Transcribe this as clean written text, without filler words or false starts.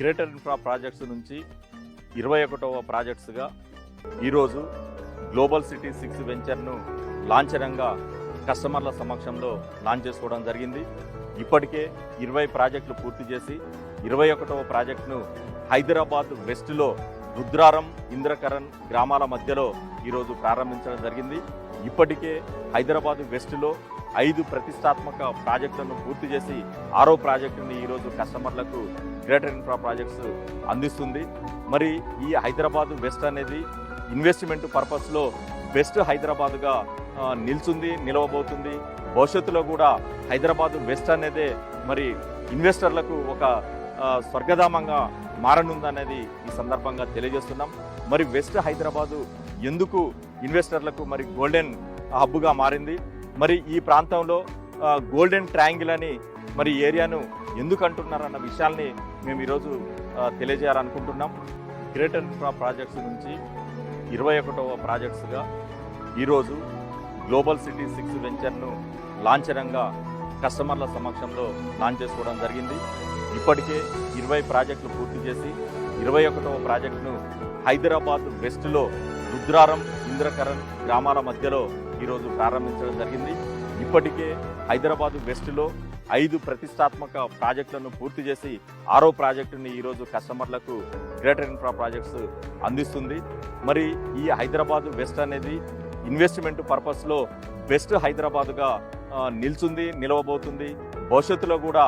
Greater infra projects నుంచి 21వ ప్రాజెక్ట్స్గా ఈరోజు గ్లోబల్ సిటీ 6 వెంచర్ను లాంఛనంగా కస్టమర్ల సమక్షంలో లాంచ్ చేసుకోవడం జరిగింది. ఇప్పటికే 20 ప్రాజెక్టులు పూర్తి చేసి 21వ ప్రాజెక్టును హైదరాబాద్ వెస్ట్లో రుద్రారం, ఇంద్రకరణ్ గ్రామాల మధ్యలో ఈరోజు ప్రారంభించడం జరిగింది. ఇప్పటికే హైదరాబాద్ వెస్ట్లో 5 ప్రతిష్టాత్మక ప్రాజెక్టులను పూర్తి చేసి 6వ ప్రాజెక్టుని ఈరోజు కస్టమర్లకు గ్రేటర్ ఇన్ఫ్రా ప్రాజెక్ట్స్ అందిస్తుంది. మరి ఈ హైదరాబాద్ వెస్ట్ అనేది ఇన్వెస్ట్మెంట్ పర్పస్లో బెస్ట్ హైదరాబాద్గా నిలవబోతుంది. భవిష్యత్తులో కూడా హైదరాబాద్ వెస్ట్ అనేదే మరి ఇన్వెస్టర్లకు ఒక స్వర్గధామంగా మారనుందనేది ఈ సందర్భంగా తెలియజేస్తున్నాం. మరి వెస్ట్ హైదరాబాదు ఎందుకు ఇన్వెస్టర్లకు మరి గోల్డెన్ హబ్గా మారింది, మరి ఈ ప్రాంతంలో గోల్డెన్ ట్రయాంగిల్ అని మరి ఏరియాను ఎందుకు అంటున్నారన్న విషయాల్ని మేము ఈరోజు తెలియజేయాలనుకుంటున్నాం. గ్రేటర్ ఇన్ఫ్రా ప్రాజెక్ట్స్ నుంచి 21వ ప్రాజెక్ట్స్గా ఈరోజు గ్లోబల్ సిటీ 6 వెంచర్ను లాంఛనంగా కస్టమర్ల సమక్షంలో లాంచ్ చేసుకోవడం జరిగింది. ఇప్పటికే 20 ప్రాజెక్టులు పూర్తి చేసి 21వ ప్రాజెక్టును హైదరాబాద్ వెస్ట్లో రుద్రారం, ఇంద్రకరణ్ గ్రామాల మధ్యలో ఈరోజు ప్రారంభించడం జరిగింది. ఇప్పటికే హైదరాబాద్ వెస్ట్లో 5 ప్రతిష్టాత్మక ప్రాజెక్టులను పూర్తి చేసి 6వ ప్రాజెక్టుని ఈరోజు కస్టమర్లకు గ్రేటర్ ఇన్ఫ్రా ప్రాజెక్ట్స్ అందిస్తుంది. మరి ఈ హైదరాబాద్ వెస్ట్ అనేది ఇన్వెస్ట్మెంట్ పర్పస్లో బెస్ట్ హైదరాబాద్గా నిలవబోతుంది. భవిష్యత్తులో కూడా